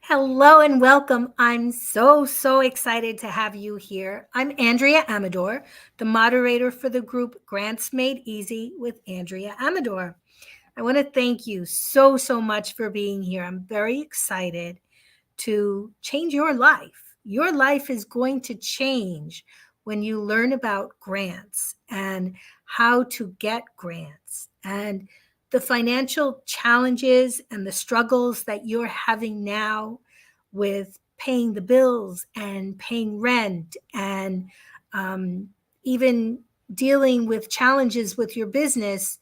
Hello and welcome. I'm so excited to have you here. I'm Andrea Amador, the moderator for the group Grants Made Easy with Andrea Amador. I want to thank you so much for being here. I'm very excited to change your life. Your life is going to change when you learn about grants and how to get grants and the financial challenges and the struggles that you're having now with paying the bills and paying rent and um, even dealing with challenges with your business.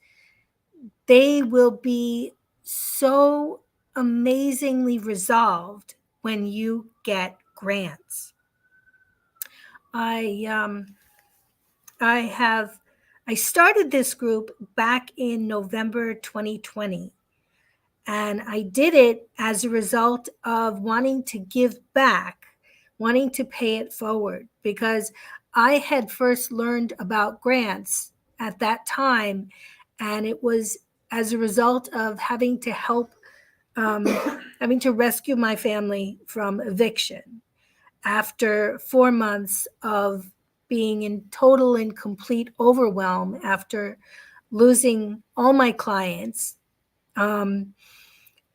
They will be so amazingly resolved when you get grants. I um, I have I started this group back in November 2020, and I did it as a result of wanting to give back, wanting to pay it forward, because I had first learned about grants at that time, and it was as a result of having to help, um, having to rescue my family from eviction after 4 months of being in total and complete overwhelm after losing all my clients. Um,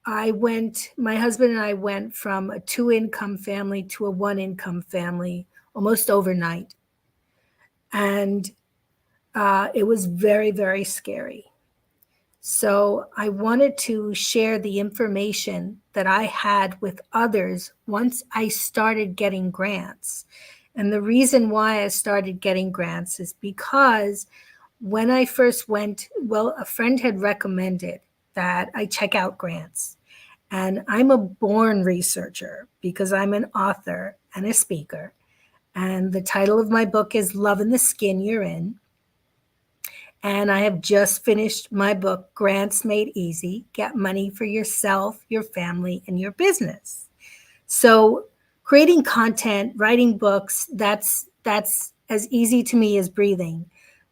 my husband and I went from a two income family to a one income family almost overnight. And it was very scary. So I wanted to share the information that I had with others once I started getting grants. And the reason why I started getting grants is because when I first went, well, a friend had recommended that I check out grants. And I'm a born researcher because I'm an author and a speaker. And the title of my book is Love in the Skin You're In. And I have just finished my book, Grants Made Easy: Get Money for Yourself, Your Family, and Your Business. So creating content, writing books, that's as easy to me as breathing.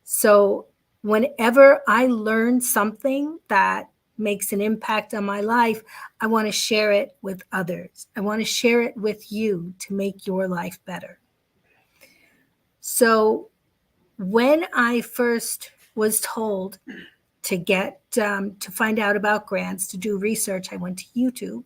So whenever I learn something that makes an impact on my life, I want to share it with others. I want to share it with you to make your life better. So when I first was told to find out about grants, to do research, I went to YouTube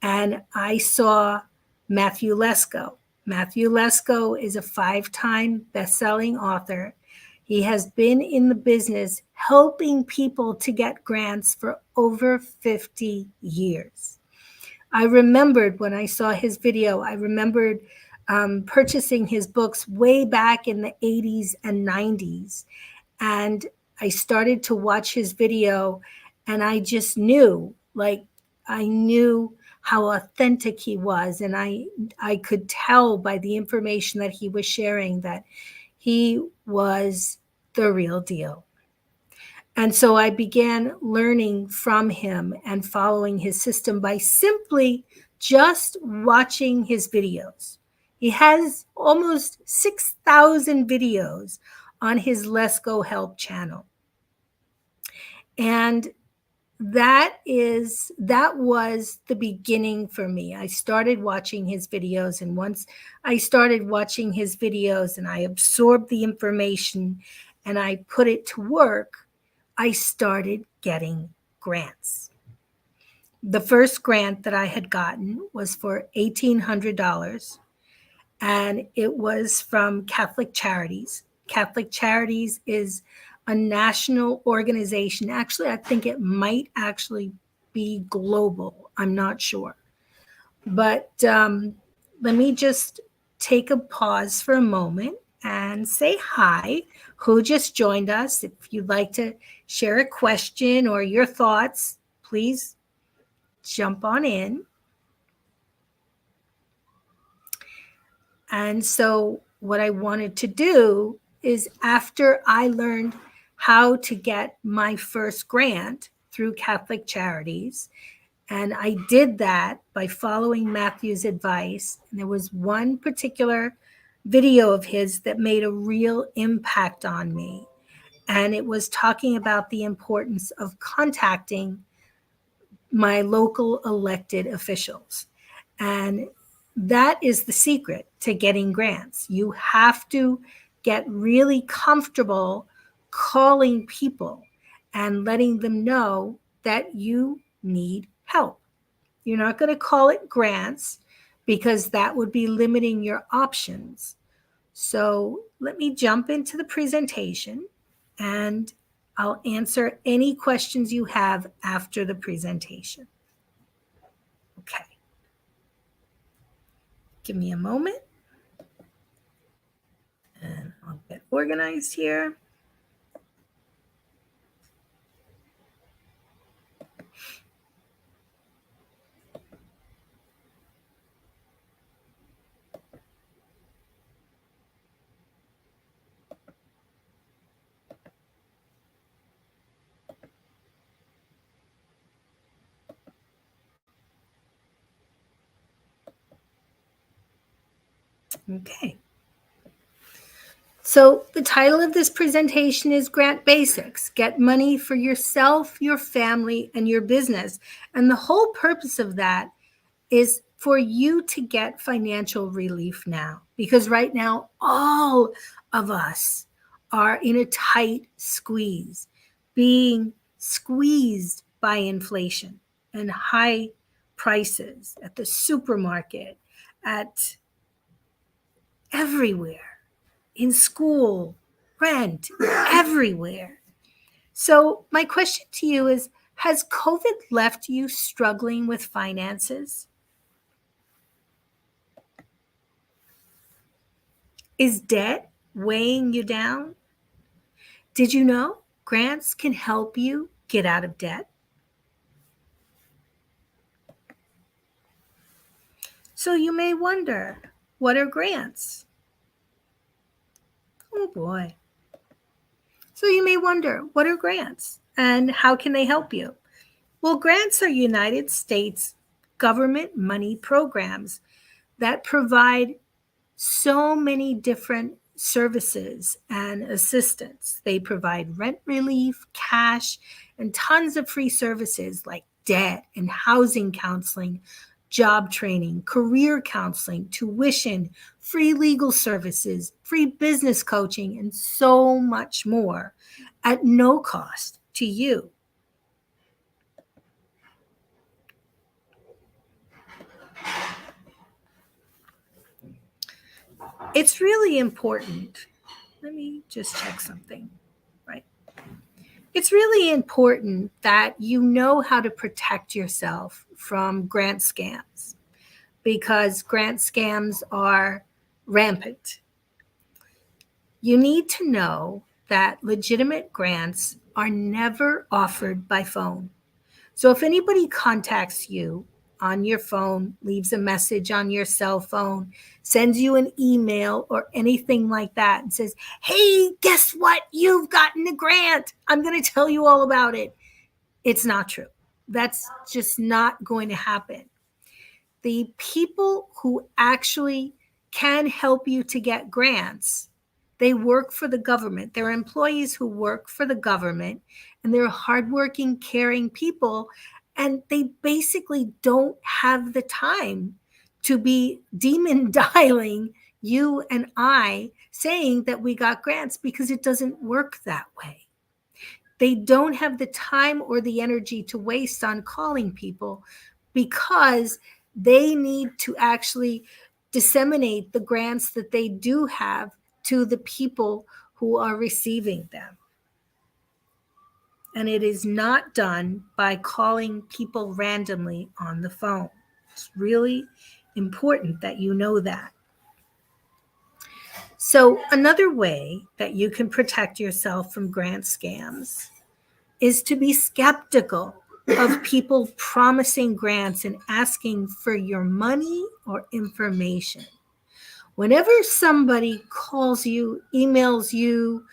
and I saw Matthew Lesko. Matthew Lesko is a 5-time best-selling author. He has been in the business helping people to get grants for over 50 years. I remembered when I saw his video, I remembered purchasing his books way back in the 80s and 90s. And I started to watch his video and I just knew, I knew how authentic he was. And I could tell by the information that he was sharing that he was the real deal. And so I began learning from him and following his system by simply just watching his videos. He has almost 6,000 videos on his Let's Go Help channel. And that was the beginning for me. I started watching his videos, and once I started watching his videos and I absorbed the information and I put it to work, I started getting grants. The first grant that I had gotten was for $1,800, and it was from Catholic Charities. Catholic Charities is a national organization. Actually, I think it might actually be global. I'm not sure. But let me just take a pause for a moment and say hi. Who just joined us? If you'd like to share a question or your thoughts, please jump on in. And so what I wanted to do is, after I learned how to get my first grant through Catholic Charities, and I did that by following Matthew's advice, and there was one particular video of his that made a real impact on me. And it was talking about the importance of contacting my local elected officials. And that is the secret to getting grants. You have to get really comfortable calling people and letting them know that you need help. You're not going to call it grants because that would be limiting your options. So let me jump into the presentation and I'll answer any questions you have after the presentation. Okay. Give me a moment and I'll get organized here. Okay. So the title of this presentation is Grant Basics. Get money for yourself, your family, and your business. And the whole purpose of that is for you to get financial relief now. Because right now, all of us are in a tight squeeze, being squeezed by inflation and high prices at the supermarket, at everywhere, in school, rent, everywhere. So, my question to you is, has COVID left you struggling with finances? Is debt weighing you down? Did you know grants can help you get out of debt? So, you may wonder, what are grants? Oh boy. So, you may wonder, what are grants and how can they help you? Well, grants are United States government money programs that provide so many different services and assistance. They provide rent relief, cash, and tons of free services like debt and housing counseling, job training, career counseling, tuition, free legal services, free business coaching, and so much more at no cost to you. It's really important. Let me just check something. Right. It's really important that you know how to protect yourself from grant scams because grant scams are rampant. You need to know that legitimate grants are never offered by phone. So if anybody contacts you on your phone, leaves a message on your cell phone, sends you an email or anything like that and says, hey, guess what? You've gotten a grant. I'm going to tell you all about it. It's not true. That's just not going to happen. The people who actually can help you to get grants, they work for the government. They're employees who work for the government, and they're hardworking, caring people, and they basically don't have the time to be demon dialing you and I saying that we got grants because it doesn't work that way. They don't have the time or the energy to waste on calling people because they need to actually disseminate the grants that they do have to the people who are receiving them. And it is not done by calling people randomly on the phone. It's really important that you know that. So, another way that you can protect yourself from grant scams is to be skeptical of people promising grants and asking for your money or information. Whenever somebody calls you, emails you,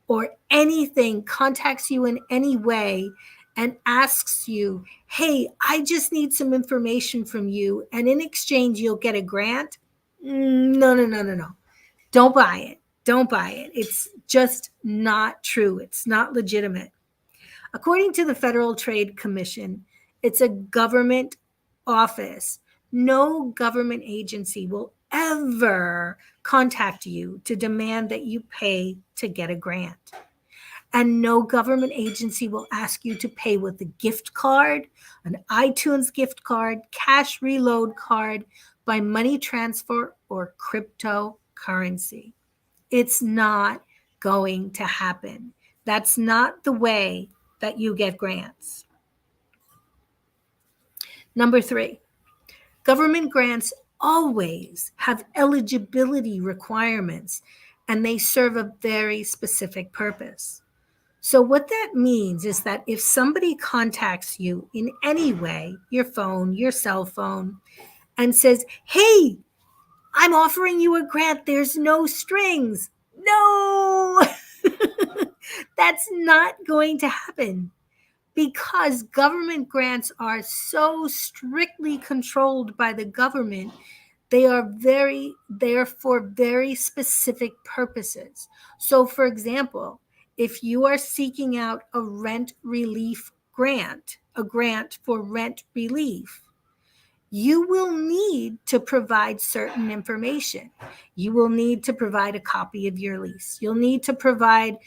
or anything, contacts you in any way and asks you, hey, I just need some information from you, and in exchange, you'll get a grant. No, no, no, no, no. Don't buy it. Don't buy it. It's just not true. It's not legitimate. According to the Federal Trade Commission, it's a government office No government agency will ever contact you to demand that you pay to get a grant. And no government agency will ask you to pay with a gift card, an iTunes gift card, cash reload card, by money transfer, or cryptocurrency. It's not going to happen. That's not the way that you get grants. Number 3, government grants always have eligibility requirements, and they serve a very specific purpose. So, what that means is that if somebody contacts you in any way, your phone, your cell phone, and says, "Hey, I'm offering you a grant, there's no strings." No, that's not going to happen, because government grants are so strictly controlled by the government. They are for very specific purposes. So, for example, if you are seeking out a rent relief grant, a grant for rent relief, you will need to provide certain information. You will need to provide a copy of your lease. You'll need to provide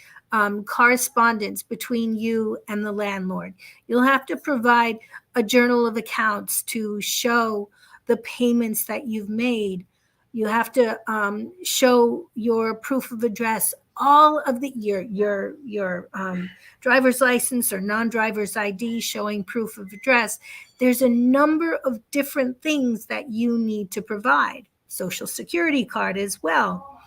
correspondence between you and the landlord. You'll have to provide a journal of accounts to show the payments that you've made. You have to show your proof of address, all of your driver's license or non-driver's ID showing proof of address. There's a number of different things that you need to provide. Social Security card as well.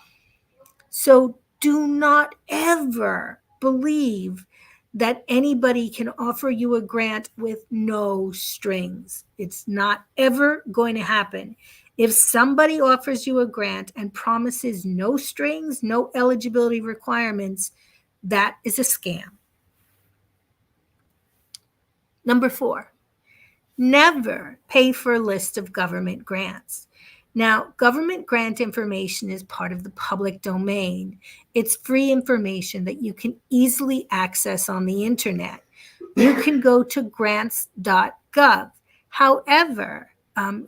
So do not ever believe that anybody can offer you a grant with no strings. It's not ever going to happen. If somebody offers you a grant and promises no strings, no eligibility requirements, that is a scam. Number 4, never pay for a list of government grants. Now, government grant information is part of the public domain. It's free information that you can easily access on the internet. You can go to grants.gov. However,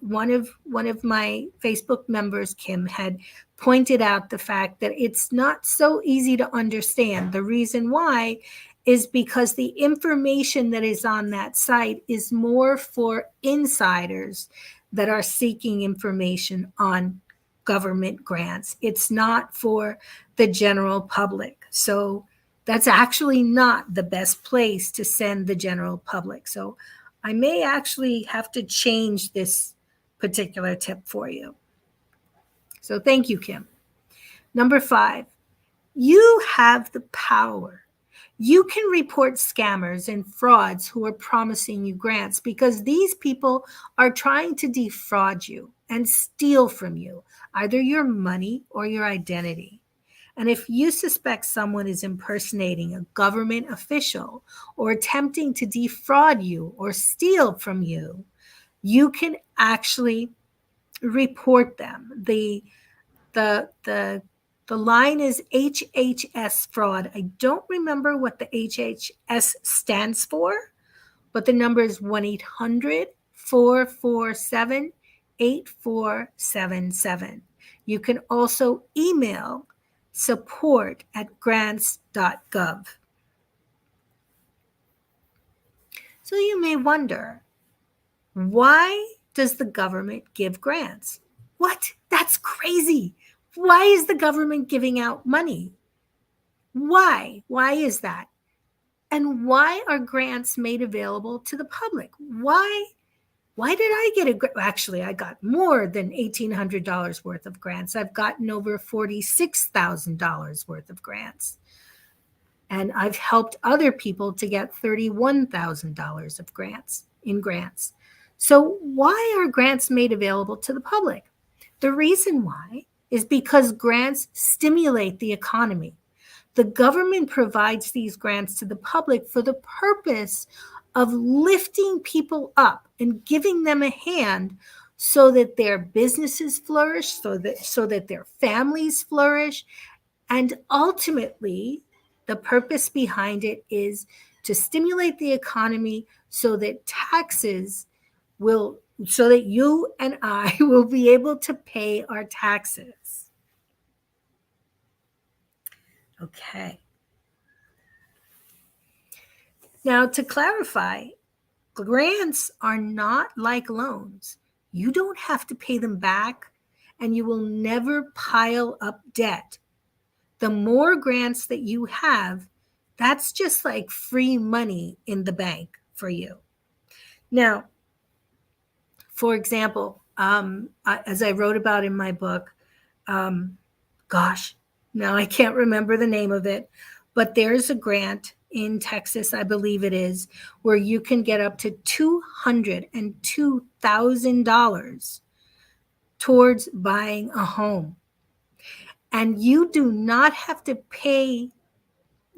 one of my Facebook members, Kim, had pointed out the fact that it's not so easy to understand. The reason why is because the information that is on that site is more for insiders that are seeking information on government grants. It's not for the general public. So that's actually not the best place to send the general public. So I may actually have to change this particular tip for you. So thank you, Kim. Number 5, you have the power. You can report scammers and frauds who are promising you grants, because these people are trying to defraud you and steal from you, either your money or your identity. And if you suspect someone is impersonating a government official or attempting to defraud you or steal from you, you can actually report them. The line is HHS fraud. I don't remember what the HHS stands for, but the number is 1-800-447-8477. You can also email support@grants.gov. So you may wonder, why does the government give grants? What? That's crazy. Why is the government giving out money? Why? Why is that? And why are grants made available to the public? Why did I get a grant? Actually, I got more than $1,800 worth of grants. I've gotten over $46,000 worth of grants. And I've helped other people to get $31,000 of grants. So why are grants made available to the public? The reason why is because grants stimulate the economy. The government provides these grants to the public for the purpose of lifting people up and giving them a hand so that their businesses flourish, so that their families flourish. And ultimately, the purpose behind it is to stimulate the economy so that taxes will so that you and I will be able to pay our taxes. Okay. Now, to clarify, grants are not like loans. You don't have to pay them back, and you will never pile up debt. The more grants that you have, that's just like free money in the bank for you. Now, for example, as I wrote about in my book, um, gosh, now I can't remember the name of it, but there's a grant in Texas, I believe it is, where you can get up to $202,000 towards buying a home. And you do not have to pay.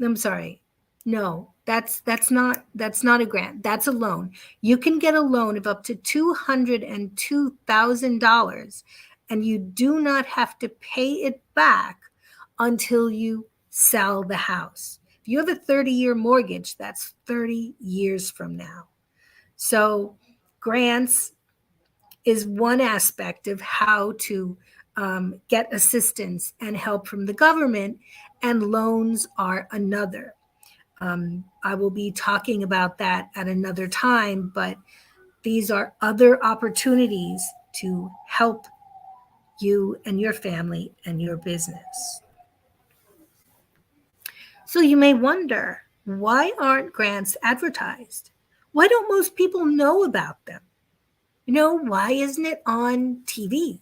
I'm sorry. No, that's not a grant. That's a loan. You can get a loan of up to $202,000, and you do not have to pay it back until you sell the house. If you have a 30-year mortgage, that's 30 years from now. So grants is one aspect of how to get assistance and help from the government, and loans are another. I will be talking about that at another time, but these are other opportunities to help you and your family and your business. So you may wonder, why aren't grants advertised? Why don't most people know about them? Why isn't it on TV?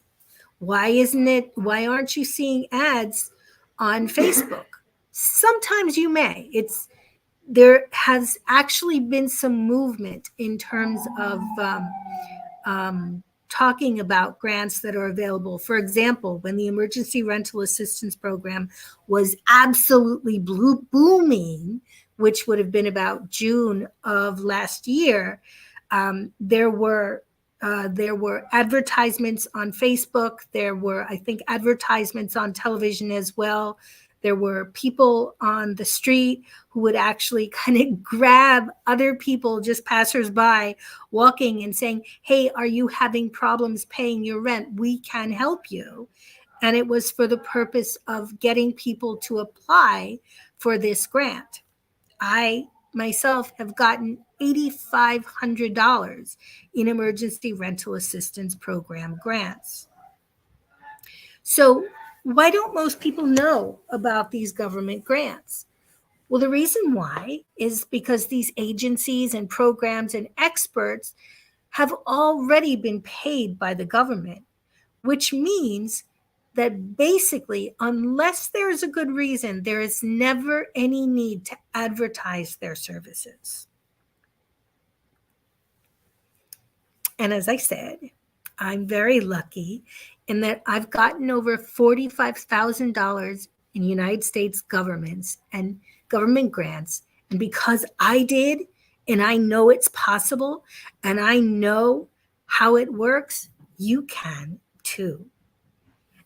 Why aren't you seeing ads on Facebook? Sometimes you may. There has actually been some movement in terms of talking about grants that are available. For example, when the Emergency Rental Assistance Program was absolutely booming, which would have been about June of last year, there were advertisements on Facebook. There were, I think, advertisements on television as well. There were people on the street who would actually kind of grab other people, just passersby, walking and saying, "Hey, are you having problems paying your rent? We can help you." And it was for the purpose of getting people to apply for this grant. I myself have gotten $8,500 in Emergency Rental Assistance Program grants. So why don't most people know about these government grants? Well, the reason why is because these agencies and programs and experts have already been paid by the government, which means that basically, unless there's a good reason, there is never any need to advertise their services. And as I said, I'm very lucky in that I've gotten over $45,000 in United States governments and government grants. And because I did, and I know it's possible, and I know how it works, you can too.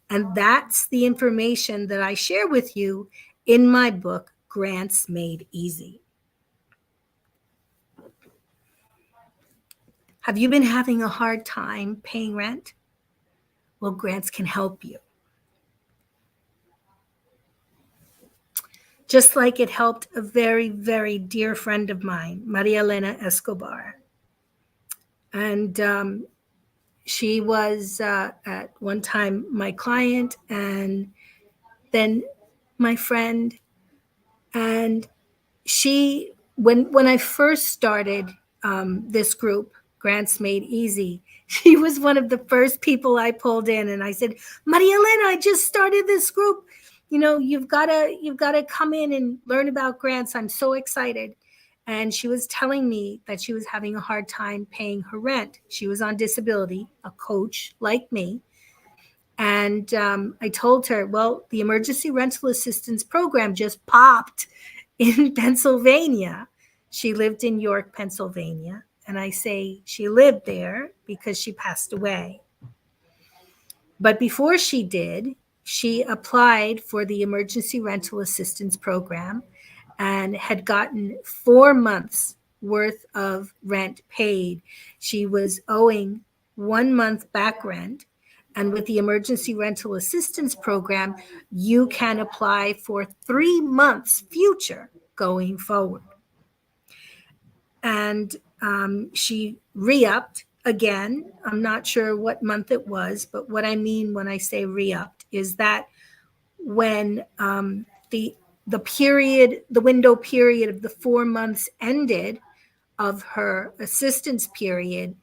And that's the information that I share with you in my book, Grants Made Easy. Have you been having a hard time paying rent? Well, grants can help you. Just like it helped a very, very dear friend of mine, Maria Elena Escobar. And she was at one time my client and then my friend. And she, when I first started this group, Grants Made Easy, she was one of the first people I pulled in, and I said, "Maria Elena, I just started this group. You've gotta come in and learn about grants. I'm so excited." And she was telling me that she was having a hard time paying her rent. She was on disability, a coach like me. And I told her, well, the Emergency Rental Assistance Program just popped in Pennsylvania. She lived in York, Pennsylvania. And I say she lived there because she passed away. But before she did, she applied for the Emergency Rental Assistance Program and had gotten 4 months worth of rent paid. She was owing 1 month back rent. And with the emergency rental assistance program, you can apply for 3 months future going forward. And she re-upped again. I'm not sure what month it was, but what I mean when I say re-upped is that when the window period of the 4 months ended of her assistance period,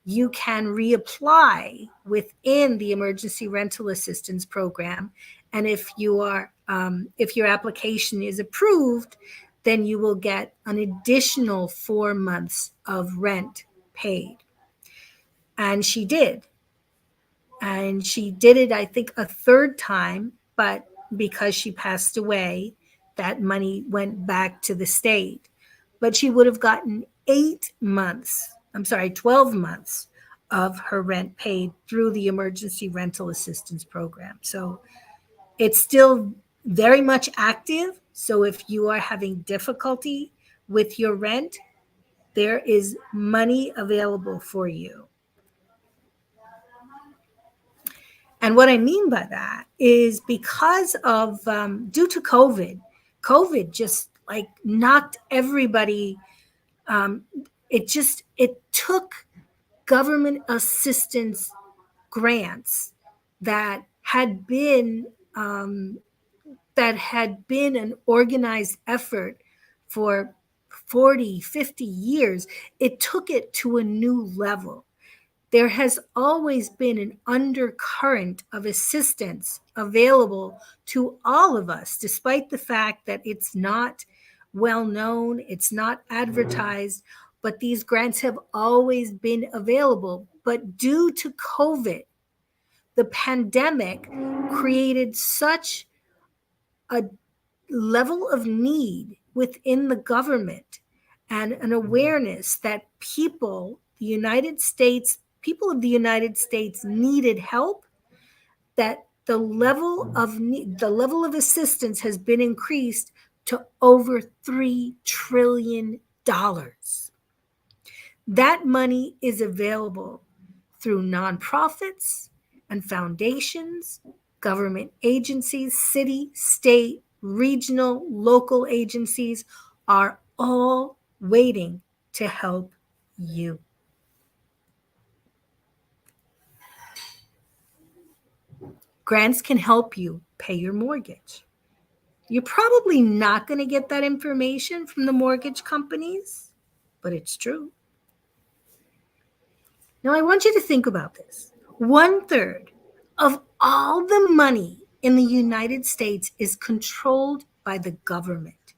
you can reapply within the emergency rental assistance program. And if your application is approved, then you will get an additional 4 months of rent paid. And she did. And she did it, I think, a third time, but because she passed away, that money went back to the state. But she would have gotten 12 months of her rent paid through the emergency rental assistance program. So it's still very much active. So if you are having difficulty with your rent, there is money available for you. And what I mean by that is because of due to COVID just like knocked everybody. It took government assistance grants that had been an organized effort for 40, 50 years. It took it to a new level. There has always been an undercurrent of assistance available to all of us, despite the fact that it's not well known, it's not advertised, but these grants have always been available. But due to COVID, the pandemic created such a level of need within the government and an awareness that people of the United States needed help, that the level of assistance has been increased to over $3 trillion. That money is available through nonprofits and foundations, government agencies, city, state, regional, local agencies are all waiting to help you. Grants can help you pay your mortgage. You're probably not going to get that information from the mortgage companies, but it's true. Now, I want you to think about this. 1/3 of all the money in the United States is controlled by the government.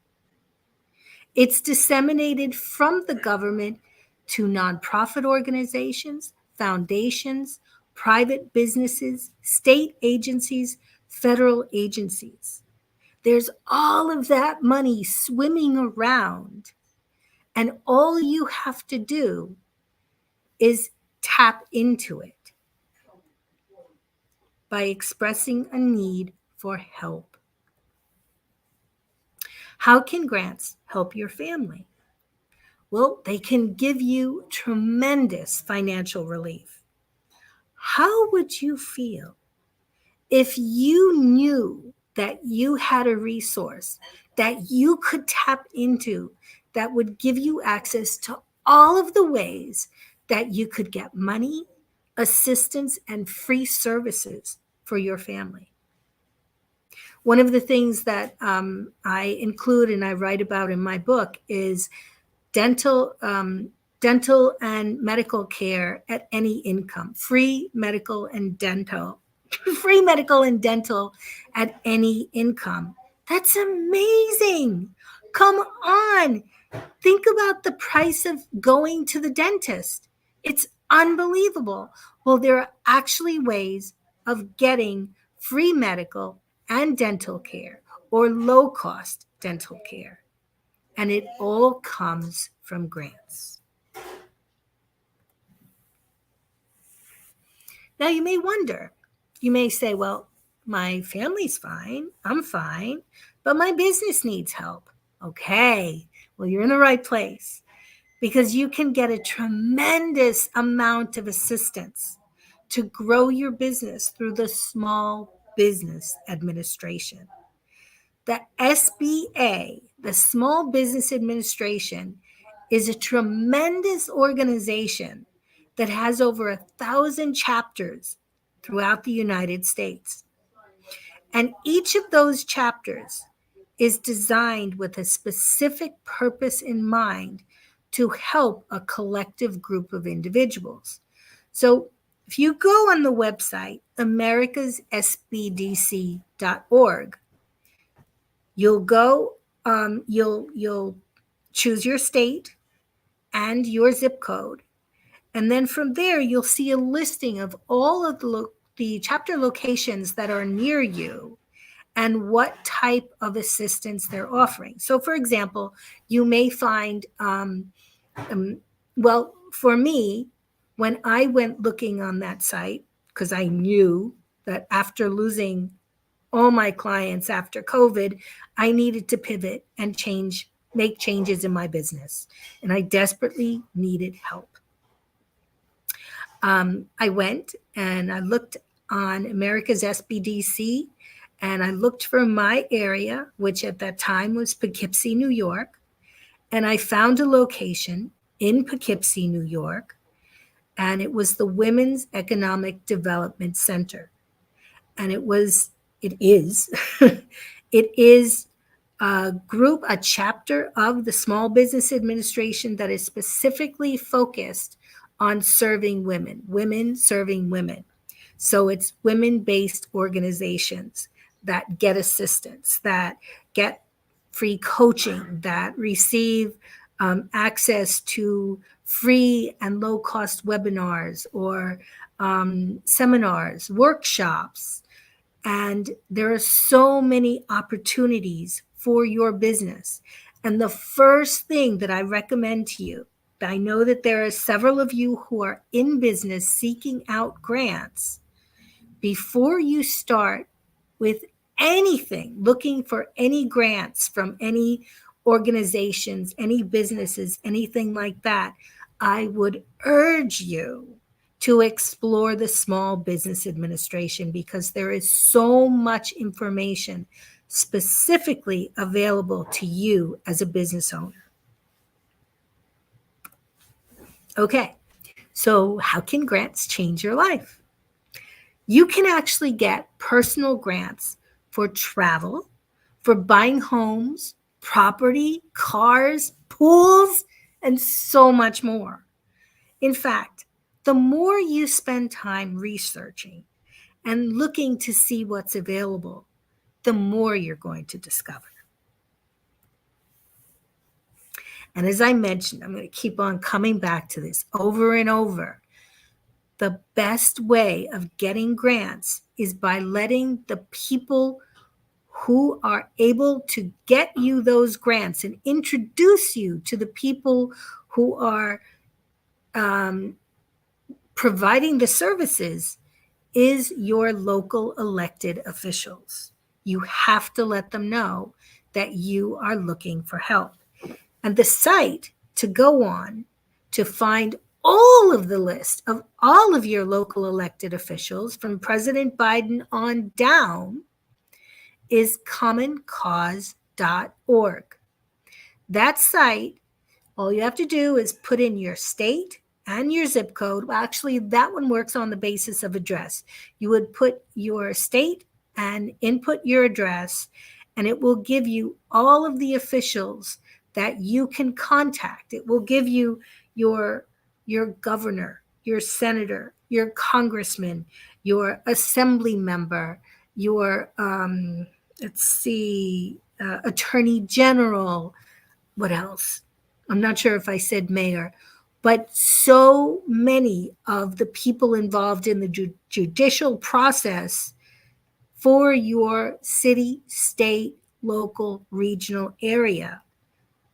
It's disseminated from the government to nonprofit organizations, foundations, private businesses, state agencies, federal agencies. There's all of that money swimming around, and all you have to do is tap into it by expressing a need for help. How can grants help your family? Well, they can give you tremendous financial relief. How would you feel if you knew that you had a resource that you could tap into that would give you access to all of the ways that you could get money, assistance, and free services for your family? One of the things that I include and I write about in my book is dental and medical care at any income, free medical and dental at any income. That's amazing. Come on. Think about the price of going to the dentist. It's unbelievable. Well, there are actually ways of getting free medical and dental care or low-cost dental care. And it all comes from grants. Now, you may wonder, you may say, well, my family's fine, I'm fine, but my business needs help. Okay, well, you're in the right place. because you can get a tremendous amount of assistance to grow your business through the Small Business Administration. The SBA, the Small Business Administration, is a tremendous organization that has over 1,000 chapters throughout the United States. And each of those chapters is designed with a specific purpose in mind to help a collective group of individuals. So if you go on the website, americassbdc.org, you'll go, you'll choose your state and your zip code. And then from there, you'll see a listing of all of the chapter locations that are near you and what type of assistance they're offering. So, for example, you may find, well, for me, when I went looking on that site, because I knew that after losing all my clients after COVID, I needed to pivot and make changes in my business. And I desperately needed help. I went and I looked on America's SBDC, and I looked for my area, which at that time was Poughkeepsie, New York. And I found a location in Poughkeepsie, New York, and it was the Women's Economic Development Center. And it is, it is a chapter of the Small Business Administration that is specifically focused on serving women serving women. So it's women-based organizations that get assistance, that get free coaching, that receive access to free and low-cost webinars or seminars, workshops. And there are so many opportunities for your business. And the first thing that I recommend to you, I know that there are several of you who are in business seeking out grants. Before you start with anything, looking for any grants from any organizations, any businesses, anything like that, I would urge you to explore the Small Business Administration, because there is so much information specifically available to you as a business owner. Okay, so how can grants change your life? You can actually get personal grants for travel, for buying homes, property, cars, pools, and so much more. In fact, the more you spend time researching and looking to see what's available, the more you're going to discover. And as I mentioned, I'm going to keep on coming back to this over and over. The best way of getting grants is by letting the people who are able to get you those grants and introduce you to the people who are providing the services is your local elected officials. You have to let them know that you are looking for help. And the site to go on to find all of the list of all of your local elected officials from President Biden on down is commoncause.org. That site, all you have to do is put in your state and your zip code. Well, actually, that one works on the basis of address. You would put your state and input your address, and it will give you all of the officials that you can contact. It will give you your governor, your senator, your congressman, your assembly member, your, attorney general. What else? I'm not sure if I said mayor, but so many of the people involved in the judicial process for your city, state, local, regional area.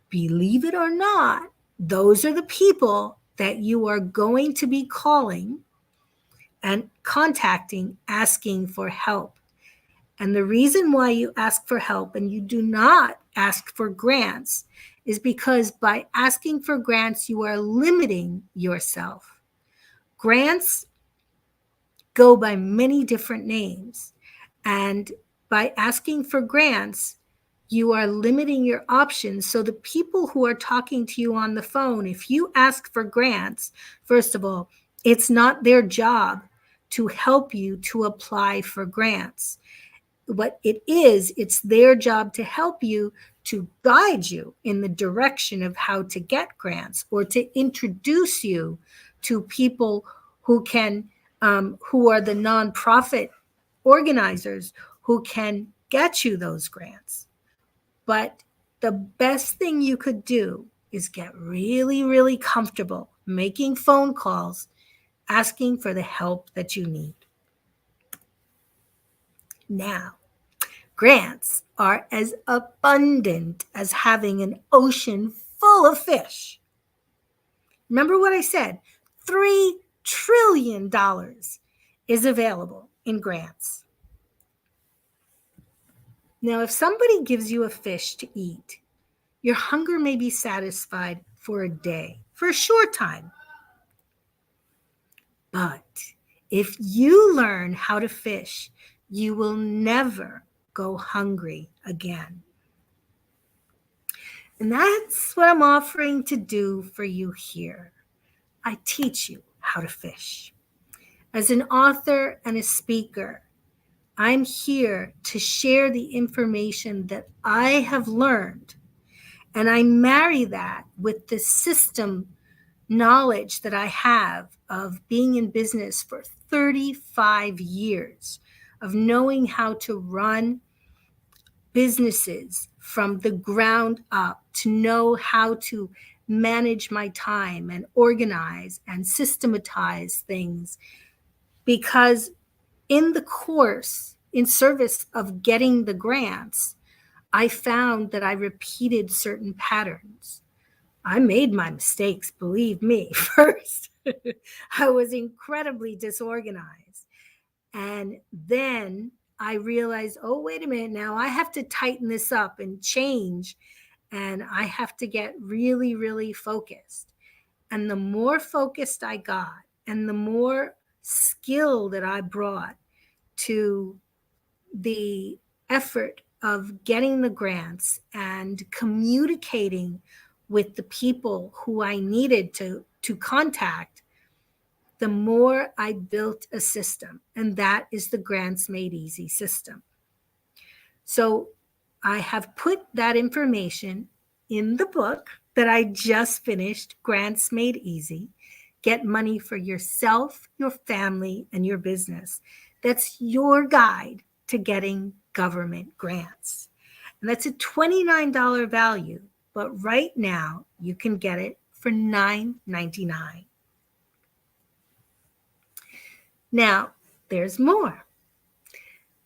Believe it or not, those are the people that you are going to be calling and contacting, asking for help. And the reason why you ask for help and you do not ask for grants is because by asking for grants, you are limiting yourself. Grants go by many different names. And by asking for grants, you are limiting your options. So the people who are talking to you on the phone, if you ask for grants, first of all, it's not their job to help you to apply for grants. What it is, it's their job to help you, to guide you in the direction of how to get grants, or to introduce you to people who can, who are the nonprofit organizers who can get you those grants. But the best thing you could do is get really, really comfortable making phone calls, asking for the help that you need. Now, grants are as abundant as having an ocean full of fish. Remember what I said? $3 trillion is available in grants. Now, if somebody gives you a fish to eat, your hunger may be satisfied for a day, for a short time. But if you learn how to fish, you will never go hungry again. And that's what I'm offering to do for you here. I teach you how to fish. As an author and a speaker, I'm here to share the information that I have learned, and I marry that with the system knowledge that I have of being in business for 35 years, of knowing how to run businesses from the ground up, to know how to manage my time and organize and systematize things. Because in the course, in service of getting the grants, I found that I repeated certain patterns. I made my mistakes, believe me, first. I was incredibly disorganized. And then I realized, oh, wait a minute, now I have to tighten this up and change. And I have to get really, really focused. And the more focused I got, and the more skill that I brought to the effort of getting the grants and communicating with the people who I needed to contact, the more I built a system. And that is the Grants Made Easy system. So I have put that information in the book that I just finished, Grants Made Easy. Get money for yourself, your family, and your business. That's your guide to getting government grants. And that's a $29 value, but right now you can get it for $9.99. Now, there's more.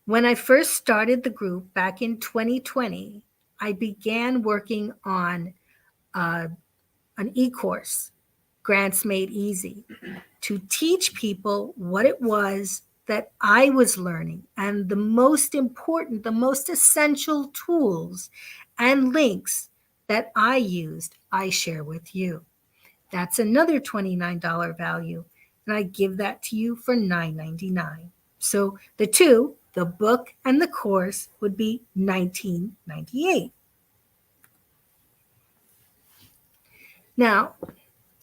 When I first started the group back in 2020, I began working on an e-course, Grants Made Easy, to teach people what it was that I was learning, and the most important, the most essential tools and links that I used, I share with you. That's another $29 value, and I give that to you for $9.99. So the two, the book and the course, would be $19.98. Now,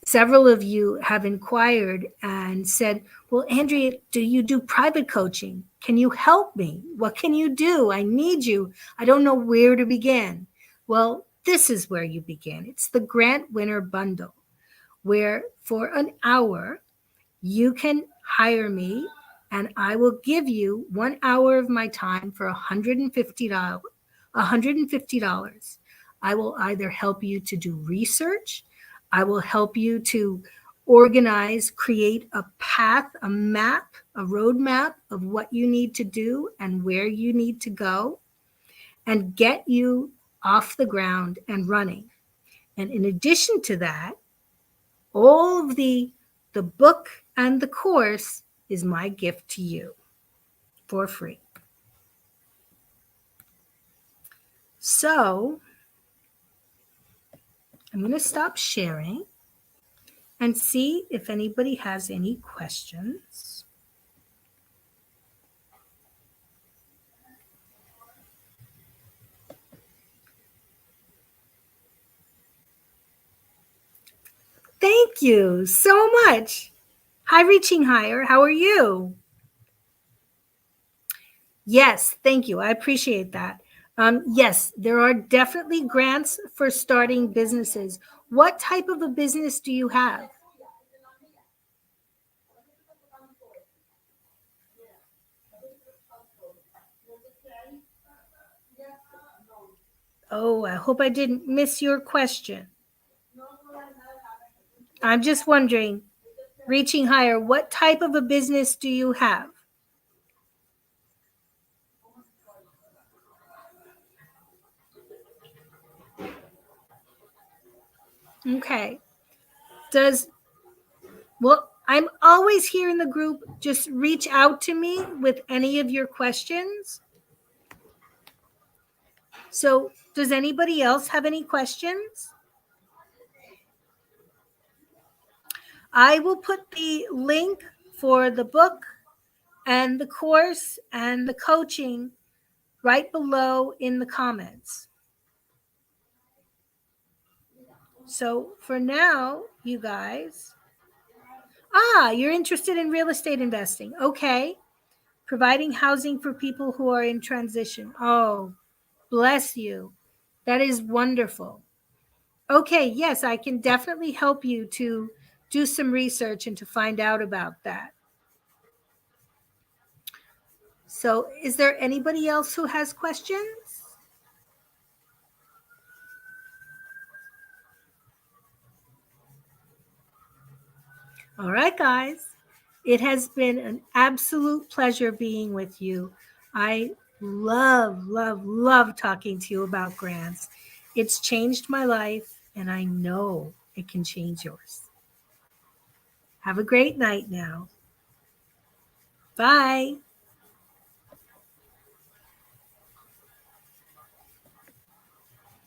several of you have inquired and said, well, Andrea, do you do private coaching? Can you help me? What can you do? I need you. I don't know where to begin. Well, this is where you begin. It's the Grant Winner Bundle, where for an hour, you can hire me and I will give you 1 hour of my time for $150. $150. I will either help you to do research, I will help you to organize, create a path, a map, a roadmap of what you need to do and where you need to go, and get you off the ground and running. And in addition to that, all of the book and the course is my gift to you for free. So I'm going to stop sharing and see if anybody has any questions. Thank you so much. Hi, Reaching Higher. How are you? Yes, thank you. I appreciate that. Yes, there are definitely grants for starting businesses. What type of a business do you have? Oh, I hope I didn't miss your question. I'm just wondering, Reaching Higher, what type of a business do you have? Okay. Does, well, I'm always here in the group. Just reach out to me with any of your questions. So, does anybody else have any questions? I will put the link for the book and the course and the coaching right below in the comments. So for now, you guys, you're interested in real estate investing. Okay. Providing housing for people who are in transition. Oh, bless you. That is wonderful. Okay. Yes, I can definitely help you to do some research and to find out about that. So, is there anybody else who has questions? All right, guys. It has been an absolute pleasure being with you. I love, love, love talking to you about grants. It's changed my life, and I know it can change yours. Have a great night now. Bye.